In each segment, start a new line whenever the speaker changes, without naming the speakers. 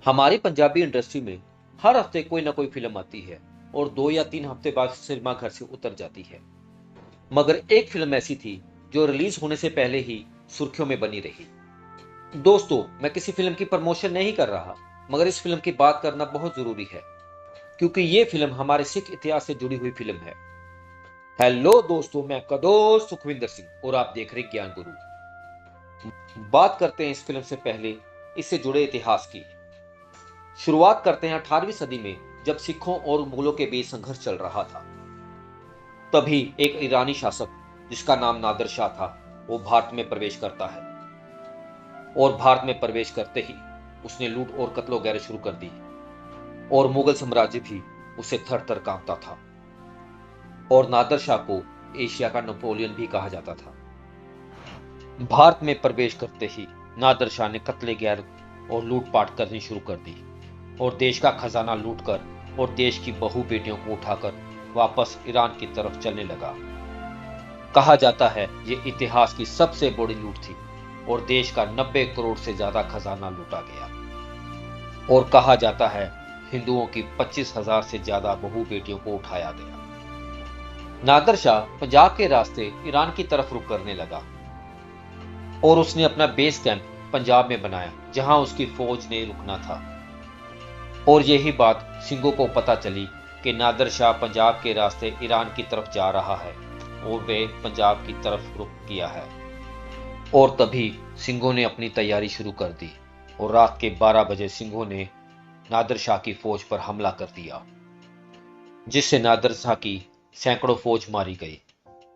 हमारी पंजाबी इंडस्ट्री में हर हफ्ते कोई ना कोई फिल्म आती है और 2 या 3 हफ्ते बाद सिनेमा घर से उतर जाती है। मगर एक फिल्म ऐसी थी जो रिलीज होने से पहले ही सुर्खियों में बनी रही। दोस्तों, मैं किसी फिल्म की प्रमोशन नहीं कर रहा, मगर इस फिल्म की बात करना बहुत जरूरी है क्योंकि ये फिल्म हमारे सिख इतिहास से जुड़ी हुई फिल्म है। हेलो दोस्तों, मैं आपका दोस्त सुखविंदर सिंह और आप देख रहे ज्ञान गुरु। बात करते हैं इस फिल्म से पहले इससे जुड़े इतिहास की। शुरुआत करते हैं 18वीं सदी में, जब सिखों और मुगलों के बीच संघर्ष चल रहा था। तभी एक ईरानी शासक जिसका नाम नादिर शाह था, वो भारत में प्रवेश करता है और भारत में प्रवेश करते ही उसने लूट और कत्ल वगैरह शुरू कर दी और मुगल साम्राज्य भी उसे थर थर कांपता था और नादिर शाह को एशिया का नेपोलियन भी कहा जाता था। भारत में प्रवेश करते ही नादिर शाह ने कत्ले गैरत और लूटपाट करनी शुरू कर दी और देश का खजाना लूटकर और देश की बहू बेटियों को उठाकर वापस ईरान की तरफ चलने लगा। कहा जाता है ये इतिहास की सबसे बड़ी लूट थी और देश का 90 करोड़ से ज्यादा खजाना लूटा गया और कहा जाता है हिंदुओं की 25,000 से ज्यादा बहू बेटियों को उठाया गया। नादिर शाह पंजाब के रास्ते ईरान की तरफ रुख करने लगा और उसने अपना बेस कैंप पंजाब में बनाया, जहां उसकी फौज ने रुकना था। और यही बात सिंघों को पता चली कि नादिर शाह पंजाब के रास्ते ईरान की तरफ जा रहा है और वे पंजाब की तरफ रुख किया है। और तभी सिंघों ने अपनी तैयारी शुरू कर दी और रात के 12 बजे सिंघों ने नादिर शाह की फौज पर हमला कर दिया, जिससे नादिर शाह की सैकड़ों फौज मारी गई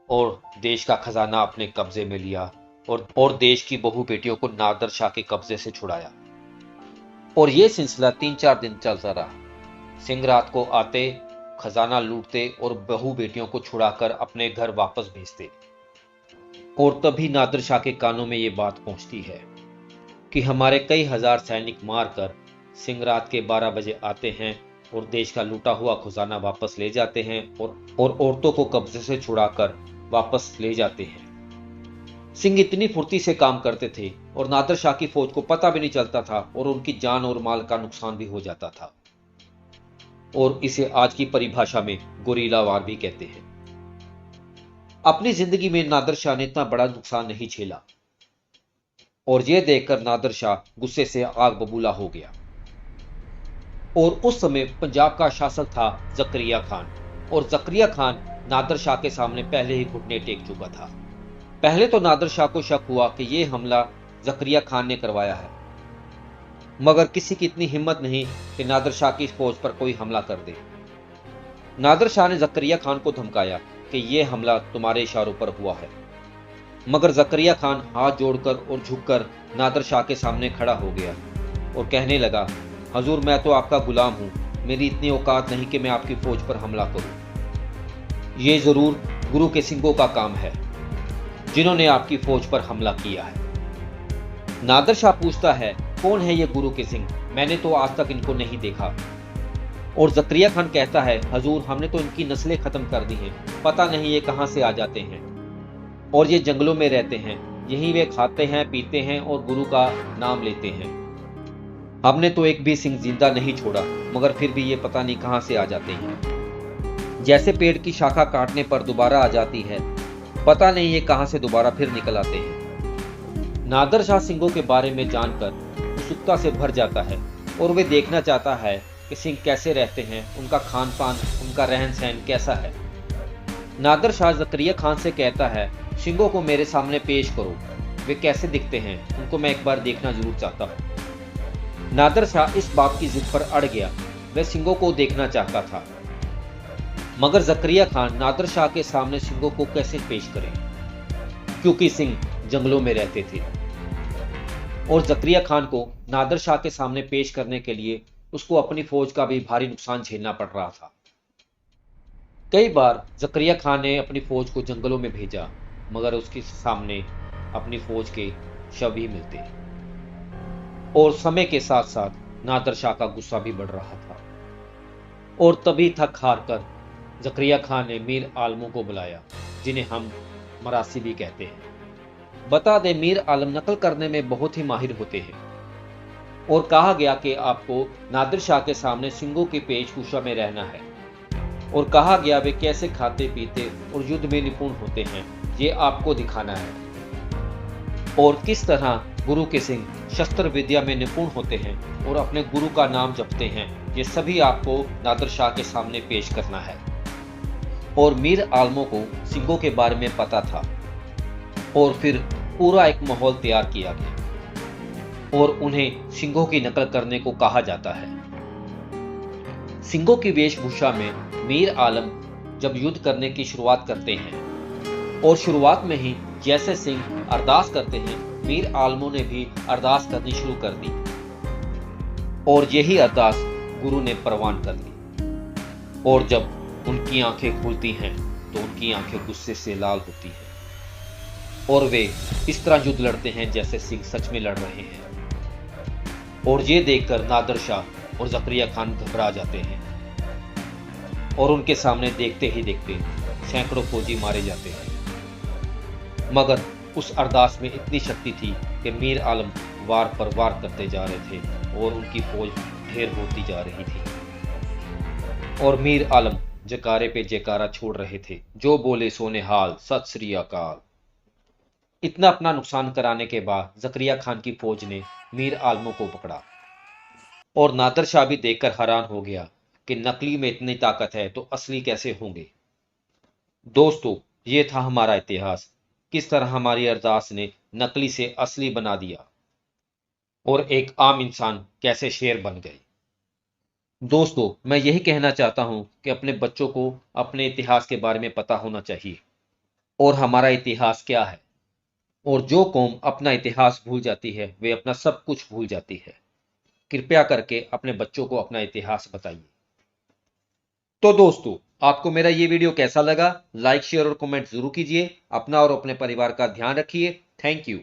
और देश का खजाना अपने कब्जे में लिया और देश की बहू बेटियों को नादिर शाह के कब्जे से छुड़ाया। और यह सिलसिला 3-4 दिन चलता रहा। सिंह रात को आते, खजाना लूटते और बहू बेटियों को छुड़ाकर अपने घर वापस भेजते। और तभी नादिर शाह के कानों में यह बात पहुंचती है कि हमारे कई हजार सैनिक मारकर सिंह रात के 12 बजे आते हैं और देश का लूटा हुआ खजाना वापस ले जाते हैं और औरतों को कब्जे से छुड़ाकर वापस ले जाते हैं। सिंह इतनी फुर्ती से काम करते थे और नादिर शाह की फौज को पता भी नहीं चलता था और उनकी जान और माल का नुकसान भी हो जाता था। और इसे आज की परिभाषा में गोरीला वार भी कहते हैं। अपनी जिंदगी में नादिर शाह ने इतना बड़ा नुकसान नहीं झेला और यह देखकर नादिर शाह गुस्से से आग बबूला हो गया। और उस समय पंजाब का शासक था जकरिया खान और जकरिया खान नादिर शाह के सामने पहले ही घुटने टेक चुका था। पहले तो नादिर शाह को शक हुआ कि यह हमला जकरिया खान ने करवाया है, मगर किसी की इतनी हिम्मत नहीं कि नादिर शाह की फौज पर कोई हमला कर दे। नादिर शाह ने जकरिया खान को धमकाया कि यह हमला तुम्हारे इशारों पर हुआ है, मगर जकरिया खान हाथ जोड़कर और झुककर नादिर शाह के सामने खड़ा हो गया और कहने लगा, हजूर, मैं तो आपका गुलाम हूं, मेरी इतनी औकात नहीं कि मैं आपकी फौज पर हमला करूं। यह जरूर गुरु के सिंघों का काम है जिन्होंने आपकी फौज पर हमला किया है। नादिर शाह पूछता है, कौन है ये गुरु के सिंह? मैंने तो आज तक इनको नहीं देखा। और जकरिया खान कहता है, हजूर, हमने तो इनकी नस्लें खत्म कर दी हैं, पता नहीं ये कहां से आ जाते हैं और ये जंगलों में रहते हैं, यहीं वे खाते हैं, पीते हैं और गुरु का नाम लेते हैं। हमने तो एक भी सिंह जिंदा नहीं छोड़ा, मगर फिर भी ये पता नहीं कहां से आ जाते हैं। जैसे पेड़ की शाखा काटने पर दोबारा आ जाती है, पता नहीं ये कहां से दोबारा फिर निकल आते हैं। नादिर शाह सिंघों के बारे में जानकर उत्सुकता से भर जाता है और वे देखना चाहता है कि सिंह कैसे रहते हैं, उनका खान पान, उनका रहन सहन कैसा है। नादिर शाह जकरिया खान से कहता है, सिंघों को मेरे सामने पेश करो, वे कैसे दिखते हैं, उनको मैं एक बार देखना जरूर चाहता हूँ। नादिर शाह इस बात की जिद पर अड़ गया, वह सिंघों को देखना चाहता था, मगर जकरिया खान नादिर शाह के सामने सिंघों को कैसे पेश करें, क्योंकि सिंह जंगलों में रहते थे। और जकरिया खान को नादिर शाह के सामने पेश करने के लिए उसको अपनी फौज का भी भारी नुकसान झेलना पड़ रहा था। कई बार जकरिया खान ने अपनी फौज को जंगलों में भेजा, मगर उसके सामने अपनी फौज के शव ही मिलते और समय के साथ साथ नादिर शाह का गुस्सा भी बढ़ रहा था। और तभी थक हार कर जकरिया खान ने मीर आलमों को बुलाया, जिन्हें हम मरासी भी कहते हैं। बता दें, मीर आलम नकल करने में बहुत ही माहिर होते हैं और कहा गया कि आपको नादिर शाह के सामने सिंघों की वेशभूषा में रहना है। और कहा गया वे कैसे खाते पीते और युद्ध में निपुण होते हैं, ये आपको दिखाना है। और किस तरह गुरु के सिंह शस्त्र विद्या में निपुण होते हैं और अपने गुरु का नाम जपते हैं, ये सभी आपको नादिर शाह के सामने पेश करना है। और मीर आलमों को सिंघों के बारे में पता था और फिर पूरा एक माहौल तैयार किया गया और उन्हें सिंघों की नकल करने को कहा जाता है। सिंघों की वेशभूषा में मीर आलम जब युद्ध करने की शुरुआत करते हैं और शुरुआत में ही जैसे सिंह अरदास करते हैं, मीर आलमों ने भी अरदास करनी शुरू कर दी और यही अरदास गुरु ने परवान कर ली। और जब उनकी आंखें खुलती हैं तो उनकी आंखें गुस्से से लाल होती हैं और वे इस तरह युद्ध लड़ते हैं जैसे सिंह सच में लड़ रहे हैं। और ये देखकर नादिर शाह और ज़करिया खान घबरा जाते हैं और उनके सामने देखते ही देखते सैकड़ों फौजी मारे जाते हैं। मगर उस अरदास में इतनी शक्ति थी कि मीर आलम वार पर वार करते जा रहे थे और उनकी फौज ढेर होती जा रही थी। और मीर आलम जकारे पे जयकारा छोड़ रहे थे, जो बोले सोनेहाल सत श्री अकाल। इतना अपना नुकसान कराने के बाद ज़करिया खान की फौज ने मीर आलमों को पकड़ा और नादिर शाह भी देखकर हैरान हो गया कि नकली में इतनी ताकत है तो असली कैसे होंगे। दोस्तों, ये था हमारा इतिहास, किस तरह हमारी अरदास ने नकली से असली बना दिया और एक आम इंसान कैसे शेर बन गए। दोस्तों, मैं यही कहना चाहता हूं कि अपने बच्चों को अपने इतिहास के बारे में पता होना चाहिए और हमारा इतिहास क्या है। और जो कौम अपना इतिहास भूल जाती है वे अपना सब कुछ भूल जाती है। कृपया करके अपने बच्चों को अपना इतिहास बताइए। तो दोस्तों, आपको मेरा ये वीडियो कैसा लगा? लाइक शेयर और कमेंट जरूर कीजिए। अपना और अपने परिवार का ध्यान रखिए। Thank you.